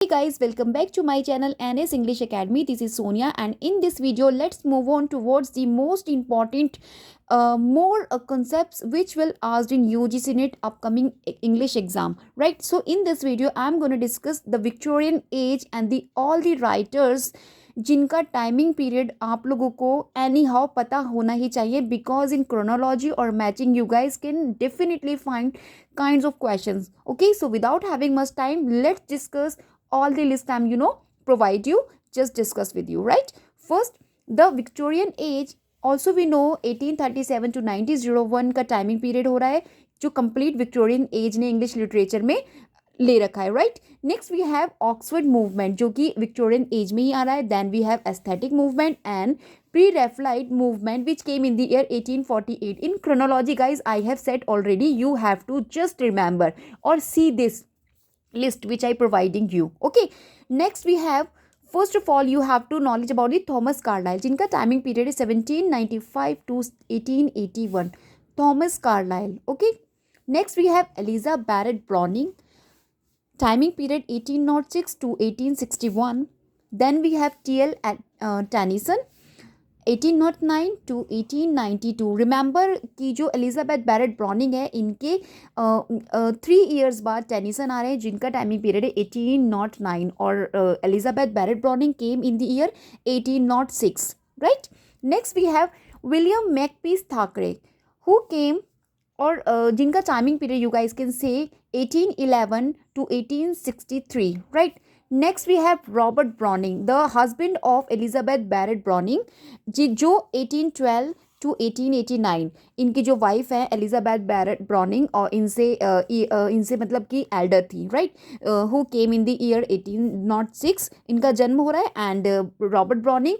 Hey guys, welcome back to my channel NS English Academy. This is Sonia, and in this video let's move on towards the most important more concepts which will asked in UGC NET upcoming English exam, right? So in this video I'm going to discuss the Victorian age and the all the writers जिनका timing period आप लोगों को any how पता होना ही चाहिए, because in chronology और matching you guys can definitely find kinds of questions. Okay, so without having much time, let's discuss all the list I'm provide you. Just discuss with you, right? First, the Victorian age, also we know 1837 to 1901 का timing period हो रहा है, जो complete Victorian age ने English literature में ले रखा है, राइट? Next we have Oxford movement, जो कि विक्टोरियन एज में ही आ रहा है. Then we have aesthetic movement and pre-Raphaelite movement which came in the year 1848. In chronology guys, I have said already, you have to just remember or see this list which I providing you. Okay, next we have, first of all you have to knowledge about the Thomas Carlyle, जिनका timing period है 1795 to 1881. Thomas Carlyle. Okay, next we have Eliza Barrett Browning, timing period 1806 to 1861. Then we have T.L. Tennyson, 1809 to 1892. Remember कि जो Elizabeth Barrett browning है, इनके 3 years बाद Tennyson आ रहे हैं, जिनका टाइमिंग पीरियड है 1809, और Elizabeth Barrett Browning came in the year 1806, right? Next we have William Makepeace Thackeray, who came, और जिनका timing period you guys can say 1811 to 1863, right? Next we have Robert Browning, the husband of Elizabeth Barrett Browning, जो 1812 to 1889, इनकी जो wife है Elizabeth Barrett browning, और इनसे मतलब कि एल्डर थी, right? Who came in the year 1806, इनका जन्म हो रहा है. And Robert Browning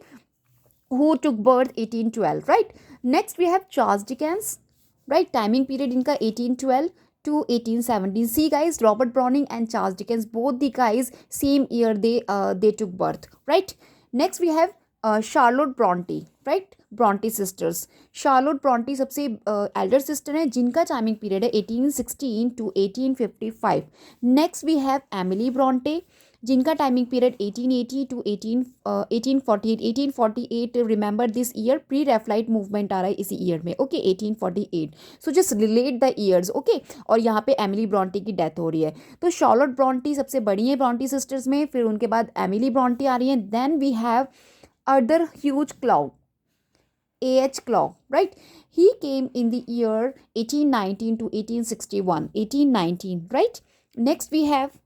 who took birth 1812, right? Next we have Charles Dickens, right? Timing period इनका 1812 to 1817. See guys, Robert Browning and Charles Dickens, both the guys same year they took birth, right? Next we have Charlotte Bronte, right? Bronte sisters. Charlotte Bronte सबसे elder sister है, जिनका timing period है 1816 to 1855. Next we have Emily Bronte, जिनका timing period 1880 to 1848. 1848 remember this year, pre Raphaelite movement आ रहा है इसी year में. Okay, 1848. So just relate the years. Okay, और यहाँ पे एमिली ब्रॉन्टी की डेथ हो रही है. तो शार्लोट ब्रॉन्टी सबसे बड़ी है ब्रॉन्टी सिस्टर्स में, फिर उनके बाद एमिली ब्रॉन्टी आ रही है. Then we have Arthur Hugh Clough, A.H. Claw, right? He came in the year 1819 to 1861. 1819, right? Next we have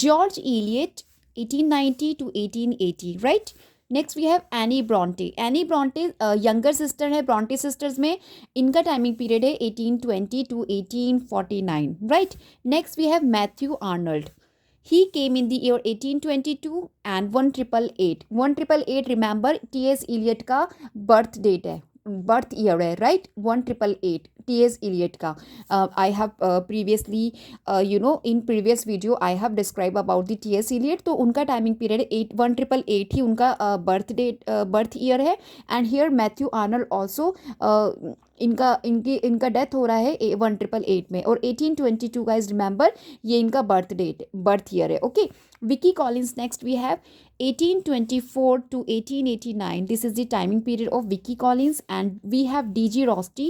George Eliot, 1890 to 1880, right? Next we have Anne Bronte. Anne Bronte younger sister है Bronte sisters में, इनका timing period है 1820 to 1849, right? Next we have Matthew Arnold. He came in the year 1822 and 1888. 1888 remember T.S. Eliot का birth date है, birth year है, राइट? 1888 T.S. Eliot का. I have previously in previous video I have describe about the T.S. Eliot. तो उनका timing period 1888 ही उनका birth date birth year है. And here Matthew Arnold also, इनका डेथ हो रहा है 1888 में, और 1822 गाइज रिमेंबर ये इनका बर्थ डेट बर्थ ईयर है. Okay, Wilkie Collins. Next we have 1824 to 1889. This is the timing period of Vicky Collins. And we have D.G. Rosti,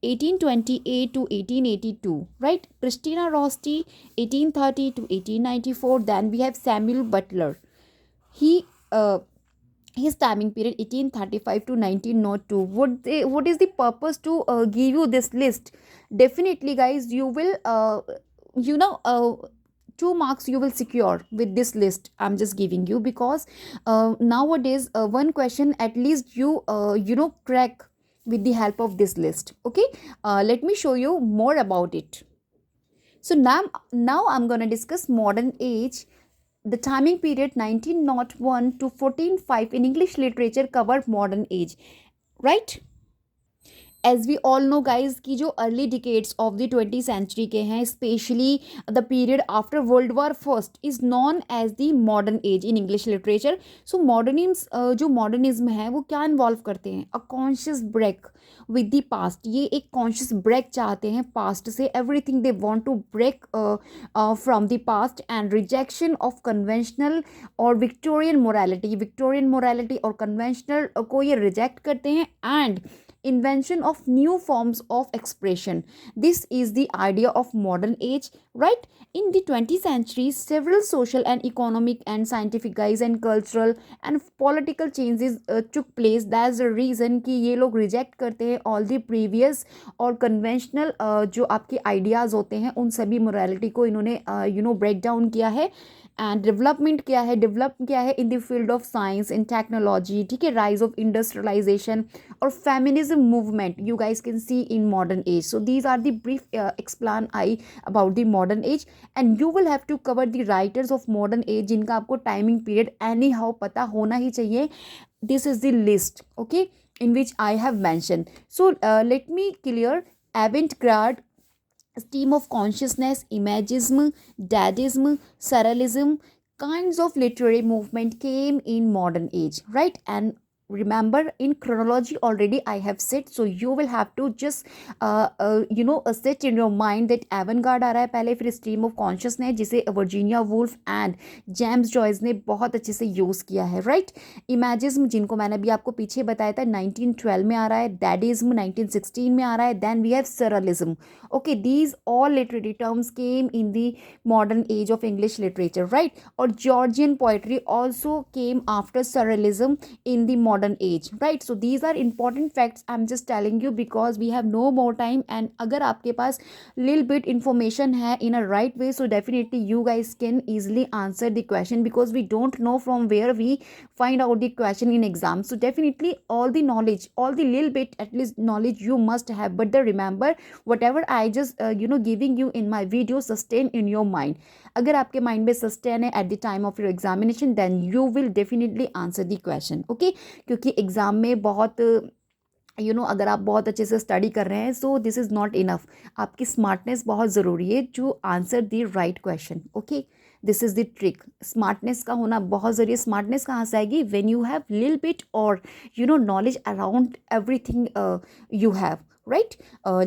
1828 to 1882, right? Christina Rosti, 1830 to 1894. Then we have Samuel Butler. His timing period 1835 to 1902. What is the purpose to give you this list? Definitely guys, you will 2 marks you will secure with this list I'm just giving you, because nowadays one question at least you crack with the help of this list. Okay, let me show you more about it. So now I'm going to discuss modern age. The timing period 1901 to 1405 in English literature cover modern age, right? As we all know guys कि जो early decades of the 20th century के हैं, specially the period after world war first is known as the modern age in English literature. So modernism, जो modernism है वो क्या involve करते हैं? A conscious break with the past. ये एक कॉन्शियस ब्रेक चाहते हैं पास्ट से. Everything they want to break from the past and rejection of conventional और विक्टोरियन मोरालिटी और कन्वेंशनल को ये रिजेक्ट करते हैं. And invention of new forms of expression. This is the idea of modern age, right? In the 20th century, several social and economic and scientific guys and cultural and political changes took place. That's the reason कि ये लोग reject करते हैं all the previous और conventional जो आपके ideas होते हैं उन सभी morality को इन्होंने break down किया है. एंड डेवलप किया है in the field of science and technology. ठीक है, राइज ऑफ इंडस्ट्रियलाइजेशन और feminism movement you guys can see in modern age. So these are the brief explain I about the modern age. And you will have to cover the writers of modern age जिनका आपको timing period any how पता होना ही चाहिए. This is the list, okay, in which I have mentioned. So let me clear. Avant-garde, stream of consciousness, imagism, dadaism, surrealism kinds of literary movement came in modern age, right? And remember, in chronology already I have said, so you will have to just set in your mind that avant-garde आ रहा है पहले, फिर stream of consciousness जिसे Virginia Woolf and James Joyce ने बहुत अच्छे से यूज़ किया है, राइट? इमेजिज्म जिनको मैंने अभी आपको पीछे बताया था 1912 में आ रहा है. डैडिज्म 1916 में आ रहा है. Then we have surrealism. Okay, these all literary terms came in the modern age of English literature, right? और Georgian poetry also came after surrealism in the modern age, right? So these are important facts I'm just telling you because we have no more time. And अगर आपके पास little bit information है in a right way, so definitely you guys can easily answer the question because we don't know from where we find out the question in exam. So definitely all the knowledge, all the little bit at least knowledge you must have, but the remember whatever I just giving you in my video sustain in your mind. अगर आपके mind में sustain है at the time of your examination then you will definitely answer the question, okay? क्योंकि exam में बहुत अगर आप बहुत अच्छे से स्टडी कर रहे हैं so this is not enough. आपकी स्मार्टनेस बहुत ज़रूरी है to answer the right question, okay? This is the trick. Smartness का होना बहुत ज़रूरी है. स्मार्टनेस कहाँ से आएगी? When you have lil bit और knowledge around everything you have, right?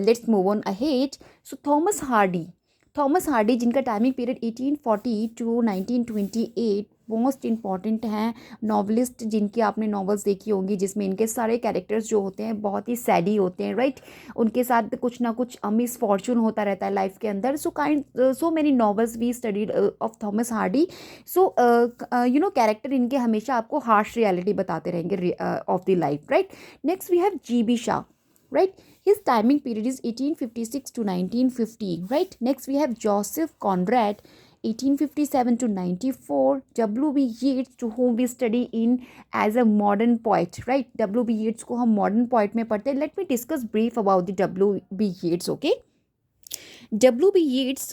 Let's move on ahead. So Thomas Hardy जिनका timing period 1840 to 1928, most important हैं नॉवलिस्ट जिनकी आपने नॉवेल्स देखी होंगी जिसमें इनके सारे कैरेक्टर्स जो होते हैं बहुत ही सैडी होते हैं, राइट? उनके साथ कुछ ना कुछ मिसफॉर्चून होता रहता है लाइफ के अंदर. So many novels we studied of Thomas Hardy. So character इनके हमेशा आपको हार्श रियलिटी बताते रहेंगे of the life, right? Next we have G.B. Shaw, right? His timing period is 1856 to 1950, right? Next we have Joseph Conrad, 1857 to 94. W.B. Yeats, to whom we study in as a modern poet, right? W.B. Yeats को हम modern poet में पढ़ते हैं. Let me discuss brief about the W.B. Yeats, okay? W.B. Yeats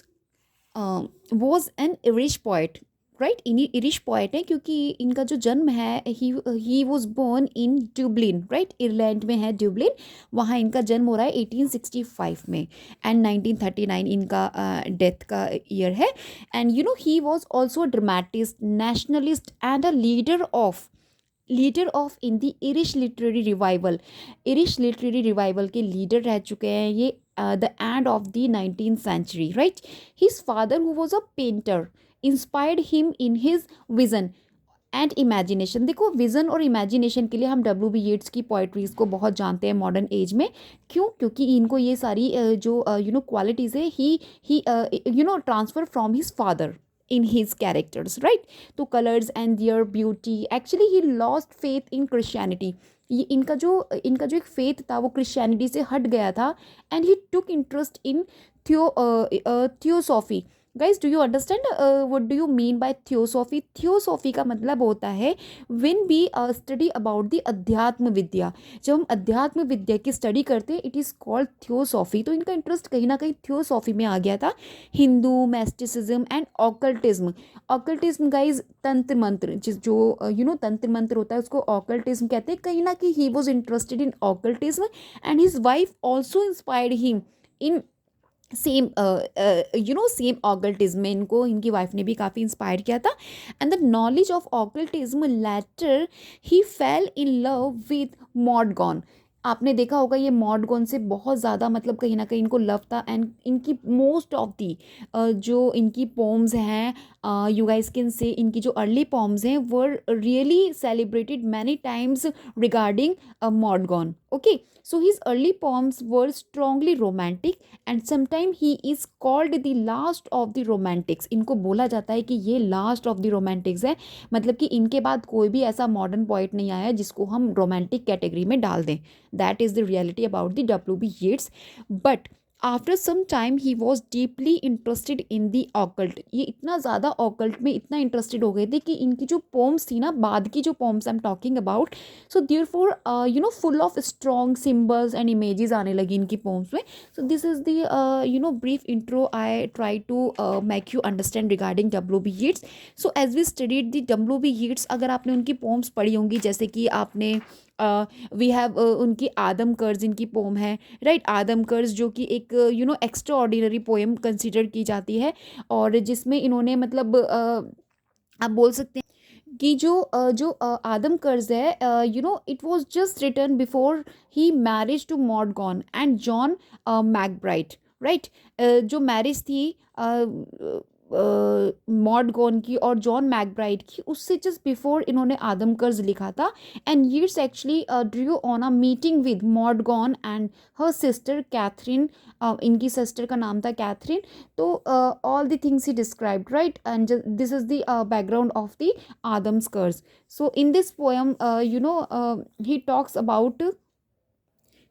was an Irish poet, राइट? इन्हीं Irish poet हैं क्योंकि इनका जो जन्म है he was born in Dublin, right? Ireland में है ड्यूब्लिन, वहाँ इनका जन्म हो रहा है 1865 में एंड 1939 इनका डेथ का ईयर है. And he was also dramatist, nationalist and a leader of in the Irish literary revival के लीडर रह चुके हैं ये the end of the 19th century, right? His father who was a painter inspired him in his vision and imagination. देखो, vision और imagination के लिए हम W.B. येट्स की पोइट्रीज़ को बहुत जानते हैं मॉडर्न एज में. क्यों? क्योंकि इनको ये सारी जो क्वालिटीज़ है he transfer from his father in his characters, right? तो colors and their beauty, actually he lost faith in Christianity. ये इनका जो एक फेथ था वो क्रिश्चियनिटी से हट गया था. And he took interest in theosophy. Guys, do you understand what do you mean by theosophy? Theosophy का मतलब होता है when we study about the अध्यात्म विद्या। जब हम अध्यात्म विद्या की स्टडी करते हैं, इट इज़ कॉल्ड थियोसॉफी। तो इनका इंटरेस्ट कहीं ना कहीं थियोसॉफी में आ गया था। Hindu mysticism and occultism. Occultism guys तंत्र मंत्र, जिस जो तंत्र मंत्र होता है उसको ऑकल्टिज्म कहते हैं। कहीं ना कहीं he was interested in occultism and his wife also inspired him in same same occultism में। इनको इनकी वाइफ ने भी काफ़ी इंस्पायर किया था। And the knowledge of occultism later he fell in love with Maud Gonne. आपने देखा होगा ये मॉडगॉन से बहुत ज़्यादा मतलब कहीं ना कहीं इनको लव था। एंड इनकी मोस्ट ऑफ दी जो इनकी पोम्स हैं, यू गाइस कैन से इनकी जो अर्ली पोम्स हैं were really celebrated many times regarding Maud Gonne. Okay, so his early poems were strongly romantic and sometime he is called the last of the romantics। इनको बोला जाता है कि ये last of the romantics है, मतलब कि इनके बाद कोई भी ऐसा मॉडर्न पोइट नहीं आया जिसको हम रोमांटिक कैटेगरी में डाल दें। That is the reality about the W.B. Yeats। But after some time he was deeply interested in the occult. ये इतना ज़्यादा ऑकल्ट में इतना इंटरेस्टेड हो गए थे कि इनकी जो पोम्स थी ना, बाद की जो poems I am talking about, so therefore full of strong symbols and images आने लगी इनकी पोम्स में। So this is the brief intro I try to make you understand regarding W.B. Yeats। So as we studied the W.B. Yeats, अगर आपने उनकी poems पढ़ी होंगी, जैसे कि आपने वी हैव उनकी आदम कर्ज इनकी पोम है, राइट। आदम कर्ज जो कि एक एक्स्ट्रा ऑर्डिनरी पोएम कंसिडर की जाती है, और जिसमें इन्होंने मतलब आप बोल सकते हैं कि जो आदम कर्ज है, it was just written before he marriage to Maud Gonne and John MacBride, right. जो मैरिज थी मॉडगॉन की और जॉन मैकब्राइट की, उससे जस्ट बिफोर इन्होंने आदम कर्ज लिखा था। And Yeats actually drew on a meeting with Maud Gonne and her sister Katherine. इनकी सिस्टर का नाम था कैथरीन। तो all the things he described, right, and this is the background of the Adam's curse. So in this poem he talks about,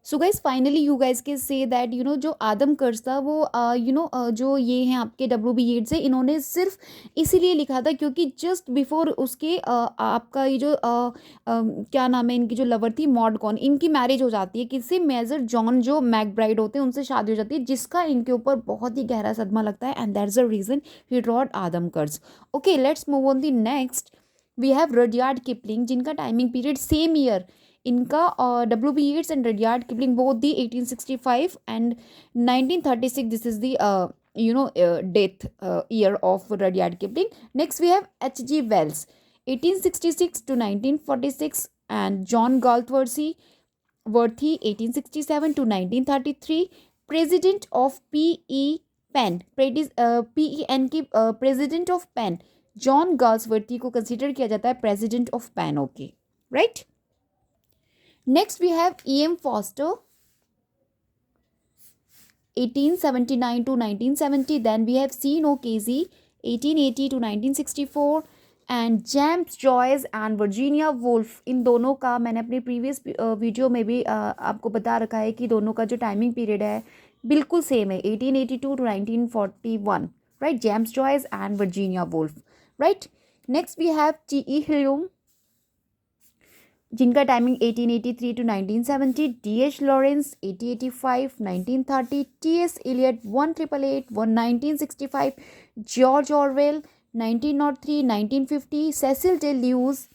so guys finally you guys के say that जो Adam कर्ज था वो जो ये हैं आपके W.B. Yeats है, इन्होंने सिर्फ इसीलिए लिखा था क्योंकि जस्ट बिफोर उसके आपका ये जो क्या नाम है, इनकी जो लवर थी मॉडगॉन, इनकी मैरिज हो जाती है किससे, मेजर जॉन जो मैकब्राइड होते हैं उनसे शादी हो जाती है, जिसका इनके ऊपर बहुत ही गहरा सदमा लगता है। And that's the reason he wrote Adam curse. Okay, let's move on the next. We have Rudyard Kipling, जिनका टाइमिंग पीरियड सेम ईयर इनका W.B. Yeats and Rudyard Kipling both the 1865 and 1936। This is the death year of Rudyard Kipling. Next we have H.G. Wells 1866 to 1946 and John Galsworthy 1867 to 1933। President of P.E. Penn, PEN की president of PEN John Galsworthy को consider किया जाता है president of PEN. Okay, right. Next we have E.M. Foster 1879 to 1970. Then we have C.N. Casey 1880 to 1964 and James Joyce and Virginia Woolf. इन दोनों का मैंने अपने प्रीवियस वीडियो में भी आपको बता रखा है कि दोनों का जो टाइमिंग पीरियड है बिल्कुल सेम है, 1882 to 1941, right. James Joyce and Virginia Woolf, right. Next we have T.E. Hulme, जिनका timing 1883 to 1970। D.H. Lawrence 1885 1930। T.S. Eliot 1888 1965। George Orwell 1903 1950। Cecil Day Lewis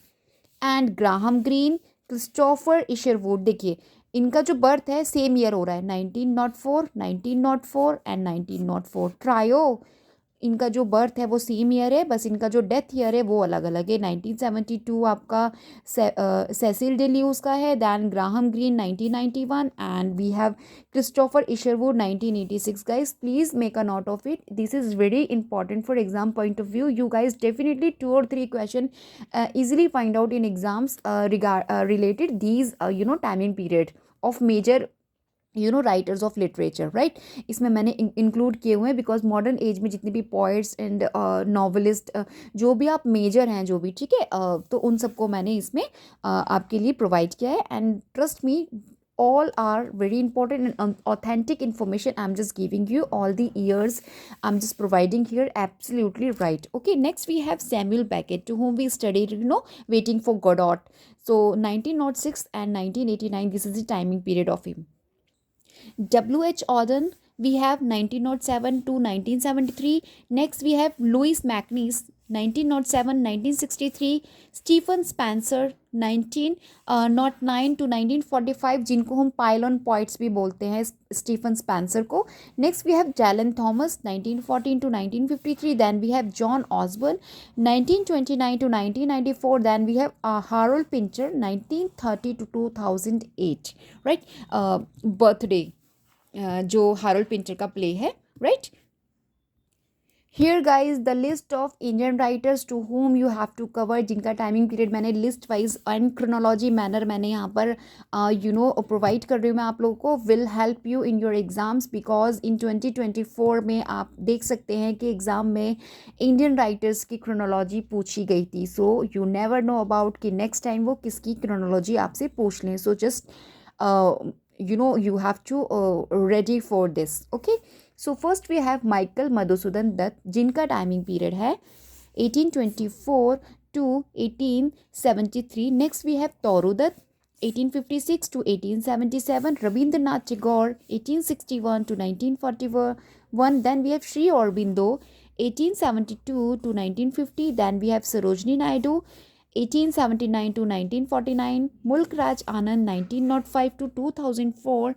and Graham Greene. Christopher Isherwood, देखिए इनका जो birth है same year हो रहा है, 1904 1904 and 1904। Trio, इनका जो बर्थ है वो सेम ईयर है, बस इनका जो डेथ ईयर है वो अलग अलग है। 1972 आपका सेसिल डे ल्यूज का है, then Graham Greene 1991 and we have Christopher Isherwood 1986। Guys please make a note of it, this is very important for exam point of view. You guys definitely 2 or 3 question easily find out in exams related these timing period of major writers of literature, right. इसमें मैंने include किए हुए हैं because modern age में जितने भी poets and novelist जो भी आप मेजर हैं जो भी, ठीक है, तो उन सबको मैंने इसमें आपके लिए प्रोवाइड किया है। And trust me all are very important and authentic information. I'm just giving you all the years I'm just providing here. Absolutely right. Okay, next we have Samuel Beckett, to whom we studied, Waiting for Godot. So 1906 and 1989, this is the timing period of him. W.H. Auden, we have 1907 to 1973. Next, we have Louis Macnies, 1907 1963. Stephen Spencer, 1909 to 1945, जिनको हम pylon poets भी बोलते हैं Stephen Spencer को. Next we have Dylan Thomas, 1914 to 1953. Then we have John Osborne, 1929 to 1994. Then we have Harold Pinter, 1930 to 2008. Right, birthday जो Harold Pinter का play है. Right, here guys the list of Indian writers to whom you have to cover, जिनका timing period मैंने list wise and chronology manner मैंने यहाँ पर provide कर रही हूँ मैं आप लोगों को. Will help you in your exams, because in 2024 में आप देख सकते हैं कि एग्ज़ाम में इंडियन राइटर्स की क्रोनोलॉजी पूछी गई थी. So you never know about कि नेक्स्ट टाइम वो किसकी क्रोनोलॉजी आपसे पूछ लें. So just you have to ready for this. Okay, so first we have Michael Madhusudan Dutt, जिनका टाइमिंग पीरियड है 1824 to 1873. Next we have Toru Dutt, 1856 to 1877. Rabindranath Tagore, 1861 to 1941. Then we have Sri Aurobindo, 1872 to 1950. Then we have Sarojini Naidu, 1879 to 1949. Mulk Raj Anand, 1905 to 2004.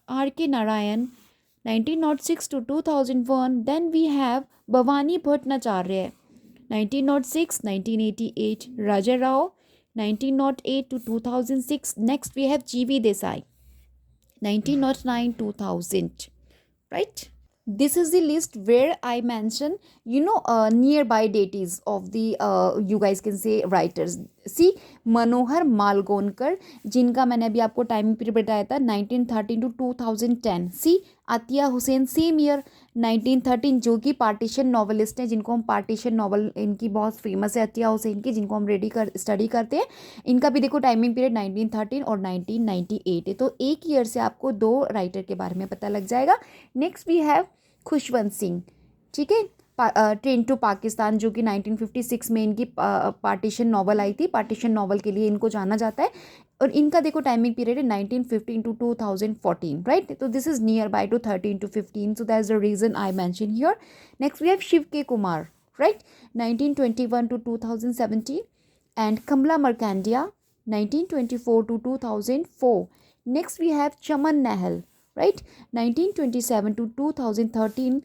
R.K. Narayan, 1906 to 2001. Then we have Bhavani Bhatnacharya, 1906 1988. Raja Rao, 1908 to 2006. Next we have G.V. Desai, 1909 2000. Right, this is the list where I mention nearby deities of the you guys can say writers. See, मनोहर मालगोनकर, जिनका मैंने अभी आपको timing period बताया था 1913 to 2010. See Attia Hosain, same year 1913, जो कि partition novelist हैं, जिनको हम पार्टीशन नॉवल इनकी बहुत फेमस है अतिया हुसैन की, जिनको हम स्टडी करते हैं. इनका भी देखो टाइमिंग पीरियड 1913 और 1998 है. तो एक ईयर से आपको दो राइटर के बारे में पता लग जाएगा. Next we have Khushwant Singh. ठीक है, ट्रेन टू पाकिस्तान, जो कि 1956 में इनकी पार्टीशन नॉवल आई थी. पार्टीशन नॉवल के लिए इनको जाना जाता है. और इनका देखो टाइमिंग पीरियड है 1915 to 2014. राइट, तो this is near by to 13 to 15. So that is the reason I mention here. Next we have Shiv K Kumar, right, 1921 to 2017. And Kamala Markandaya, 1924 to 2004. Next we have Chaman Nahal, right, 1927 to 2013.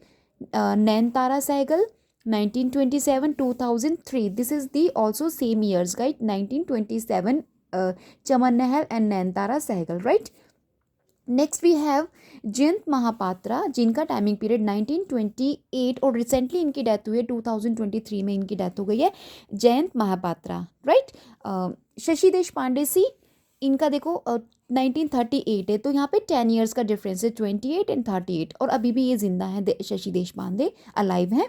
Nayanthara Sehgal, 1927 2003. This is the also same years, right, 1927 Chaman Nahal and Nayanthara Sehgal. Right, next we have Jayanta Mahapatra, जिनका timing period 1928 और recently इनकी death हुई है 2023 में इनकी death हो गई है. जयंत महापात्रा, राइट. शशि देशपांडे, सी इनका देखो 1938 है, तो यहाँ पे 10 ईयर्स का डिफरेंस है, 28 एंड 38, और अभी भी ये जिंदा है, शशि देशपांडे अलाइव हैं.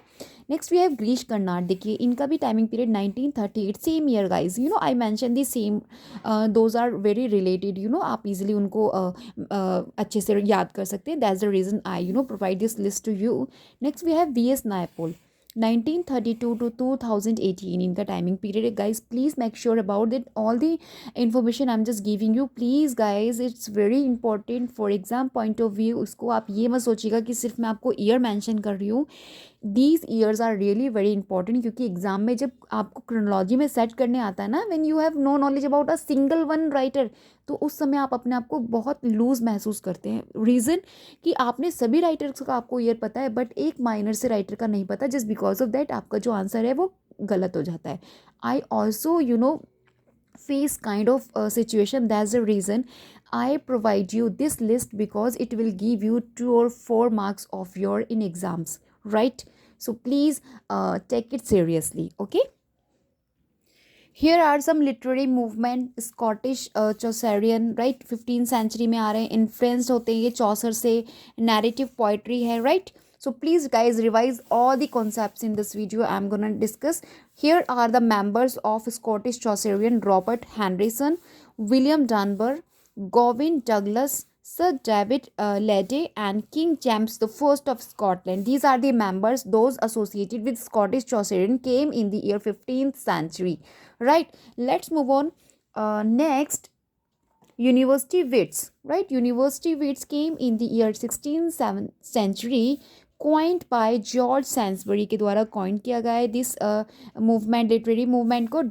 Next we have Girish Karnad. देखिए इनका भी timing period 1938, same year guys. I mention the same, those are very related. आप इजीली उनको अच्छे से याद कर सकते हैं. That's the reason I provide this list to you. Next we have V S Naipaul, 1932 to 2018 इनका टाइमिंग पीरियड है. Guys please make sure about that all the information I am just giving you. Please guys, it's very important for exam point of view. उसको आप ये मत सोचिएगा कि सिर्फ मैं आपको ईयर मेंशन कर रही हूँ. These years are really very important, क्योंकि एग्जाम में जब आपको क्रोनोलॉजी में सेट करने आता है ना, when you have no knowledge about a single one writer, तो उस समय आप अपने आप को बहुत लूज महसूस करते हैं. रीज़न कि आपने सभी राइटर्स का आपको ईयर पता है, बट एक माइनर से राइटर का नहीं पता. जस्ट बिकॉज ऑफ दैट आपका जो आंसर है वो गलत हो जाता है. I also face kind of situation. That's the reason I provide you this list, because it will give you 2 or 4 marks of your in exams, right? So please take it seriously. Okay, here are some literary movement. Scottish Chaucerian, right, 15th century में आ रहे हैं, influenced होते हैं ये चौसर से. narrative poetry है, right? So please guys revise all the concepts in this video I'm gonna discuss. Here are the members of Scottish Chaucerian: Robert Henryson, William Dunbar, Gawain Douglas, Sir David Lede, and King James I of Scotland. These are the members. Those associated with Scottish Chaucerian came in the year 15th century. Right. Let's move on. Next, University wits, right? University wits came in the year 16th century, coined by George Sainsbury के द्वारा coined किया गया है. This movement, literary movement को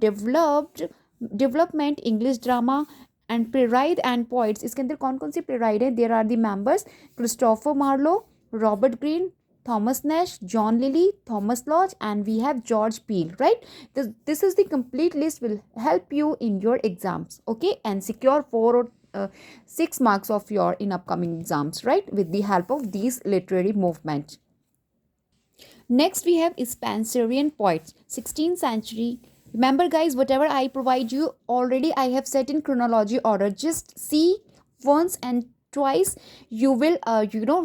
development English drama and playwright and poets. इसके अंदर कौन कौन सी playwright है? There are the members Christopher Marlowe, Robert Greene, Thomas Nash, John Lilly, Thomas Lodge, and we have George Peele, right? This is the complete list, will help you in your exams, okay? And secure 4 or 6 marks of your in upcoming exams, right? With the help of these literary movement. Next, we have Spencerian poets, 16th century. Remember, guys, whatever I provide you already, I have set in chronology order. Just see once and twice, you will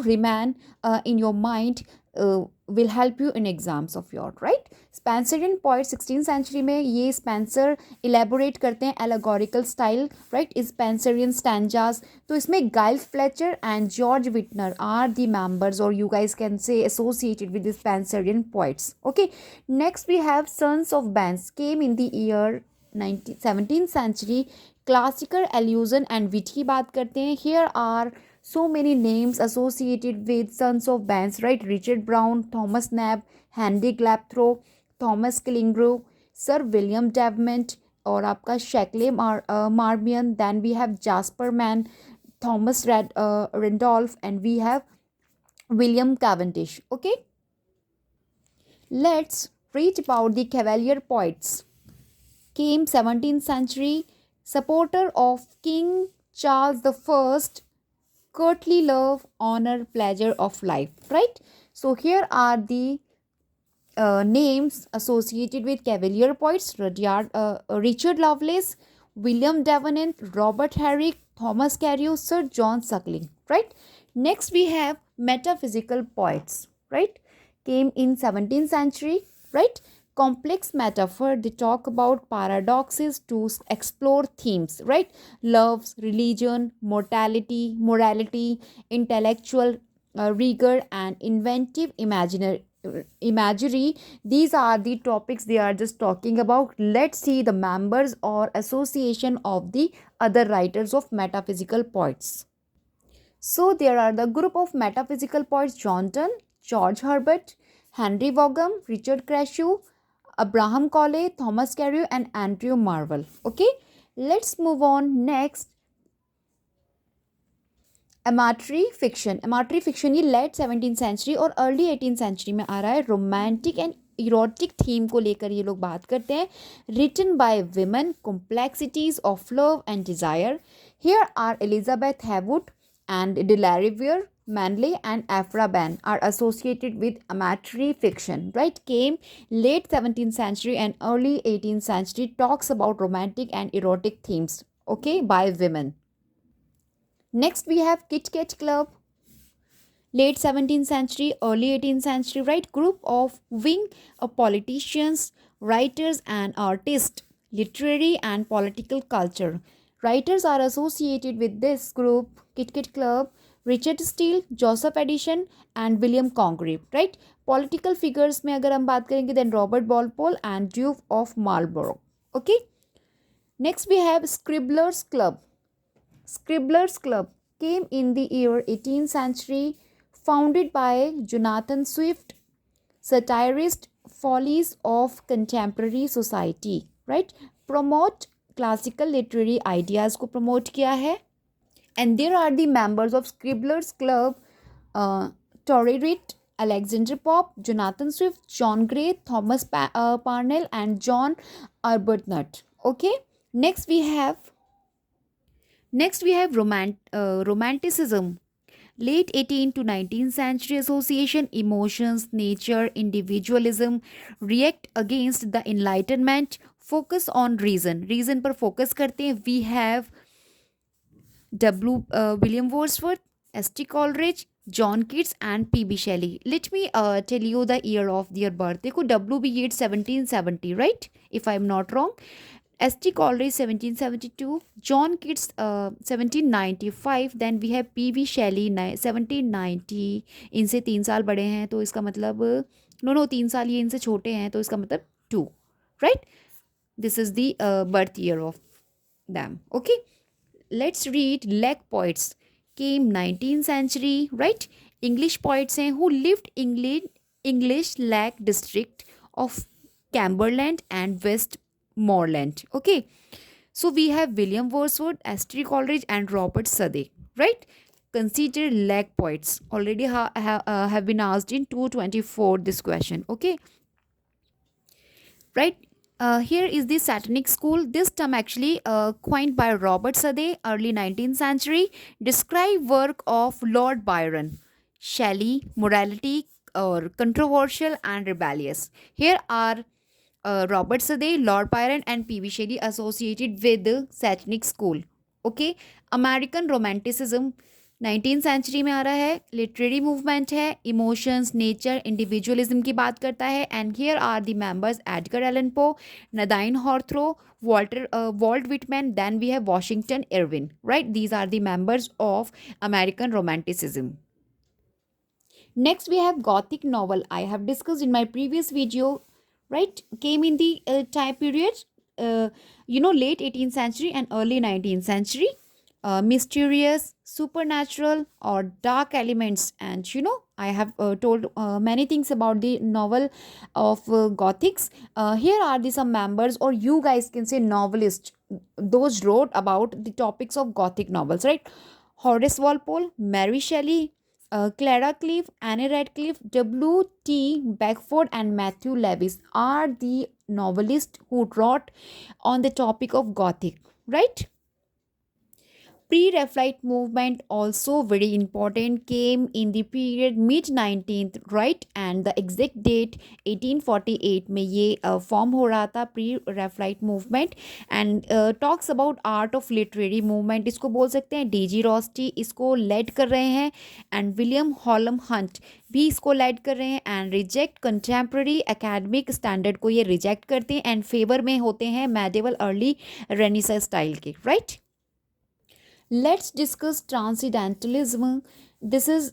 remain in your mind, will help you in exams of your, right? Spencerian poet 16th century में ये Spencer elaborate करते हैं allegorical style, right? Spencerian stanzas. तो इसमें Giles Fletcher and George Whitner are the members, or you guys can say associated with the Spencerian poets. Okay, next we have Sons of Bands, came in the year 17th century. Classical allusion and wit की बात करते हैं. Here are so many names associated with Sons of Bands, right? Richard Brown, Thomas Nab, Henry Glapthrow, Thomas Killigrew, Sir William Davenant, और आपका Shackley Marmion. Then we have Jasper Mann, Thomas Randolph, and we have William Cavendish. Okay, let's read about the Cavalier poets. Came 17th century, supporter of King Charles I, courtly love, honor, pleasure of life, right? So here are the names associated with Cavalier poets: Richard Lovelace, William Davenant, Robert Herrick, Thomas Carew, Sir John Suckling, right? Next we have metaphysical poets, right? Came in 17th century, right? Complex metaphor, they talk about paradoxes to explore themes, right? Loves, religion, morality, intellectual rigor, and inventive imagery. These are the topics they are just talking about. Let's see the members or association of the other writers of metaphysical poets. So there are the group of metaphysical poets: John Donne, George Herbert, Henry Vaughan, Richard Crashaw, Abraham Cole, Thomas Carew, and Andrew Marvell. Okay, let's move on. Next, amatory fiction. Amatory fiction ये late 17th century और early 18th century में आ रहा है. Romantic and erotic theme को लेकर ये लोग बात करते हैं. Written by women, complexities of love and desire. Here are Elizabeth Heywood and Delarive Manley and Aphra Behn are associated with amatory fiction, right? Came late 17th century and early 18th century, talks about romantic and erotic themes, okay, by women. Next we have Kit Kat Club, late 17th century, early 18th century, right? Group of wing of politicians, writers and artists, literary and political culture. Writers are associated with this group, Kit Kat Club: Richard Steele, Joseph Addison, and William Congreve, right? Political figures में अगर हम बात करेंगे, then Robert Walpole and Duke of Marlborough. Okay. Next we have Scribblers Club. Scribblers Club came in the year 18th century, founded by Jonathan Swift, satirist follies of contemporary society, right? Promote classical literary ideas को promote किया है. And there are the members of Scribblers Club: Tory Reid, Alexander Pope, Jonathan Swift, John Gray, Thomas Parnell, and John Arbuthnot. Okay. Next we have romanticism. Late 18th to 19th century association: emotions, nature, individualism, react against the enlightenment, focus on reason पर focus करते हैं. We have William Wordsworth, S.T. Coleridge, John Keats, and P.B. Shelley. Let me tell you the year of their birth. देखो W.B. Yeats 1770, right? If I am not wrong. S.T. Coleridge 1772, John Keats 1795, then we have P.V. Shelley 1790, इनसे 3 साल बड़े हैं तो इसका मतलब no 3 साल ये इनसे छोटे हैं तो इसका मतलब 2, right. This is the birth year of them. Okay, let's read. Lake poets came 19th century, right? English poets हैं who lived English Lake district of Cumberland and Westmoreland. Okay, so we have William Wordsworth, S.T. Coleridge, and Robert Southey, right? Consider Lake poets. Already have been asked in 224 this question. Okay, right. Here is the Satanic school. This term actually coined by Robert Southey, early 19th century, describe work of Lord Byron, Shelley, morality or controversial and rebellious. Here are Robert Southey, Lord Byron, and P.V. Shelley associated with the Satanic school. Okay, American Romanticism 19th century में आ रहा है. Literary movement है, emotions, nature, individualism की बात करता है. And here are the members Edgar Allan Poe, Nathaniel हॉर्थरो, Walt Whitman, then we have Washington Irving, right. These are the members of American romanticism. Next, we have Gothic novel. I have discussed in my previous video, right? Came in the time period, late 18th century and early 19th century. Mysterious, supernatural, or dark elements. And I have told many things about the novel of Gothics. Here are the some members, or you guys can say novelists. Those wrote about the topics of Gothic novels, right? Horace Walpole, Mary Shelley, Clara Cliff, Anne Radcliffe, W.T. Beckford, and Matthew Lewis are the novelists who wrote on the topic of Gothic, right? Pre-Raphaelite movement, also very important, came in the period mid 19th, right? And the exact date 1848 में ये form हो रहा था Pre-Raphaelite movement. And talks about art of literary movement इसको बोल सकते हैं. DG. रॉस्टी इसको लेड कर रहे हैं एंड विलियम हॉलम हंट भी इसको लेड कर रहे हैं. And reject contemporary academic standard को ये रिजेक्ट करते हैं एंड फेवर में होते हैं मेडिवल अर्ली रेनेसां स्टाइल के, right. Let's discuss Transcendentalism. This is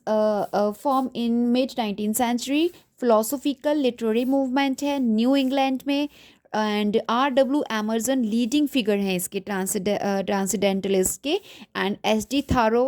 formed in mid 19th century. Philosophical literary movement है न्यू इंग्लैंड में. And R.W. Emerson leading figure हैं इसके ट्रांसीडेंटलिस्ट के. And S.D. थारो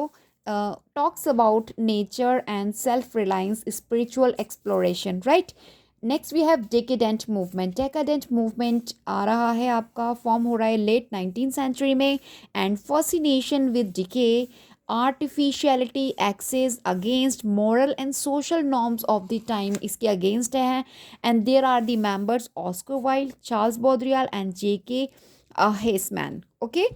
talks about nature and self-reliance, spiritual exploration, right? Next we have decadent movement. Decadent movement आ रहा है आपका, फॉर्म हो रहा है लेट 19th सेंचुरी में. And fascination with decay, artificiality, excess against moral and social norms of the time इसके against है. And there are the members Oscar Wilde, Charles Baudelaire and J.K. Huysmans. Okay,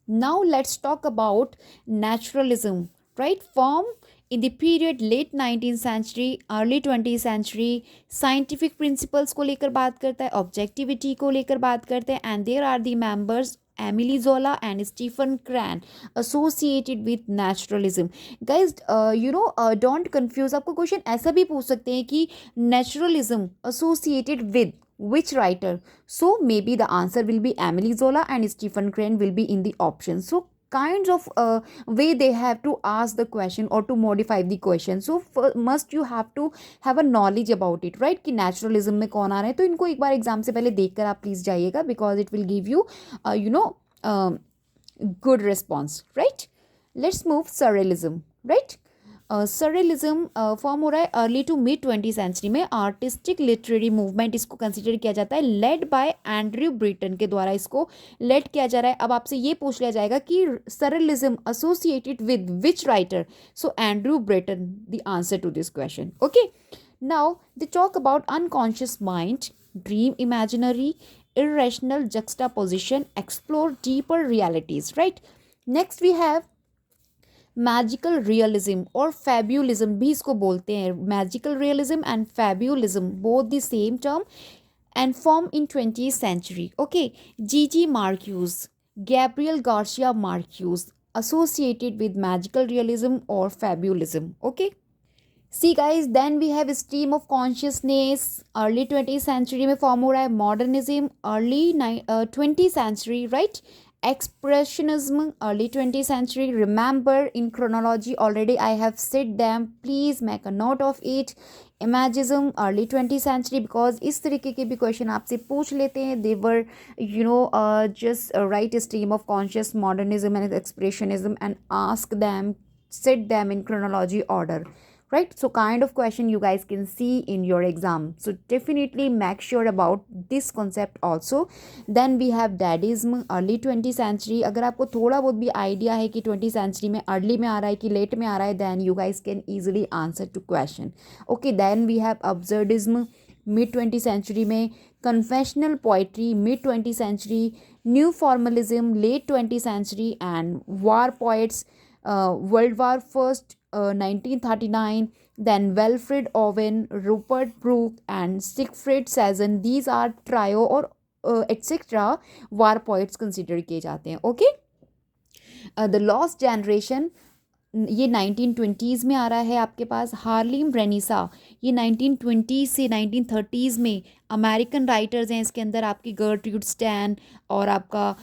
now let's talk about naturalism, right? Form in the period late 19th century, early 20th century. scientific principles को लेकर बात करता है, objectivity को लेकर बात करते हैं. and there are the members Emily Zola and Stephen Crane associated with naturalism. Guys, don't confuse. आपको क्वेश्चन ऐसा भी पूछ सकते हैं कि naturalism associated with which writer? So maybe the answer will be Emily Zola and Stephen Crane will be in the option. So kinds of way they have to ask the question or to modify the question. So must you have to have a knowledge about it, right? कि naturalism में कौन आ रहे हैं. तो इनको एक बार exam से पहले देख कर आप प्लीज़ जाइएगा, because it will give you good response, right? Let's move surrealism, right? Surrealism form हो रहा है early to mid 20th century में. आर्टिस्टिक लिटरेरी मूवमेंट इसको कंसिडर किया जाता है, लेड बाय एंड्रयू ब्रिटन के द्वारा इसको लेड किया जा रहा है. अब आपसे ये पूछ लिया जाएगा कि surrealism associated with which writer? So Andrew Breton the answer to this question. Okay, now they talk about unconscious mind, dream, imaginary, irrational juxtaposition, explore deeper realities, right? Next we have magical realism और fabulism भी इसको बोलते हैं. Magical realism and fabulism both the same term and form in 20th century. Okay, G.G. Marquez, Gabriel Garcia Marquez associated with magical realism or fabulism. Okay, see guys, then we have stream of consciousness early 20th century में form हो रहा है, modernism early 20th century, right, expressionism early 20th century, remember in chronology already I have said them, please make a note of it, imagism early 20th century, because इस तरीके के भी question आपसे पूछ लेते हैं, whatever just write stream of conscious, modernism and expressionism and ask them, set them in chronology order, right? So kind of question you guys can see in your exam, so definitely make sure about this concept also. Then we have dadism early 20th century. अगर आपको थोड़ा बहुत भी idea है कि 20th century में early में आ रहा है कि लेट में आ रहा है, then you guys can easily answer to question. Okay, then we have absurdism mid 20th century में, confessional poetry mid 20th century, new formalism late 20th century, and war poets World War First 1939, then Wilfred Owen, Rupert Brooke and Siegfried Sassoon. These are trio or etc. war poets consider किए जाते हैं. Okay, The Lost Generation ये 1920s में आ रहा है आपके पास. हार्लिम रेनिसा ये 1920 से 1930s में अमेरिकन राइटर्स हैं. इसके अंदर आपकी गर्ट्रूड स्टैन और आपका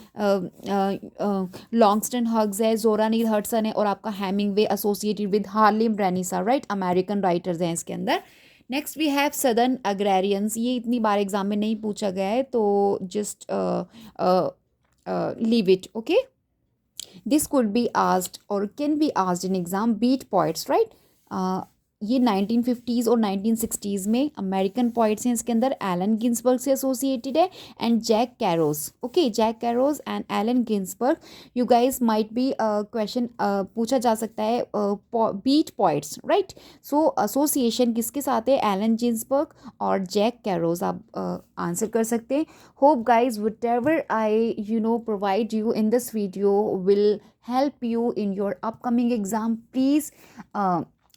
लॉन्गस्टन हग्स है, जोरा नील हडसन है और आपका Hemingway associated with Harlem Renaissance, right, American writers हैं इसके अंदर. Next we have Southern Agrarians. ये इतनी बार एग्जाम में नहीं पूछा गया है तो just leave it. Okay, this could be asked or can be asked in exam. Beat poets, right? ये 1950s और 1960s में अमेरिकन पोइट्स हैं. इसके अंदर एलन गिन्सबर्ग से एसोसिएटेड है and Jack Kerouac. Okay, Jack Kerouac and Allen Ginsberg. You guys might be question पूछा जा सकता है beat poets, right. So association किसके साथ है? एलन गिन्सबर्ग और जैक कैरोज. आप आंसर कर सकते हैं. Hope guys whatever I provide you in this video will help you in your upcoming exam. Please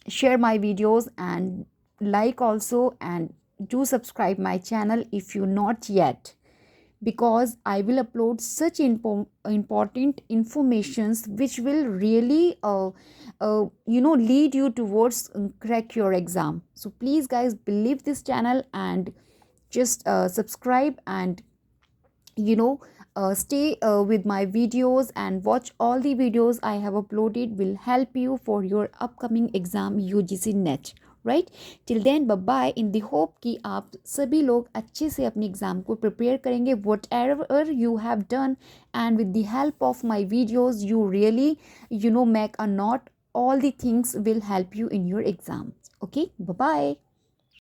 share my videos and like also, and do subscribe my channel if you not yet, because I will upload such important informations which will really lead you towards crack your exam. So please guys, believe this channel and just subscribe and stay with my videos and watch all the videos I have uploaded. Will help you for your upcoming exam UGC NET, right. Till then bye bye, in the hope कि आप सभी लोग अच्छे से अपने exam को prepare करेंगे what ever you have done, and with the help of my videos you really make a note. All the things will help you in your exams. Okay, bye bye.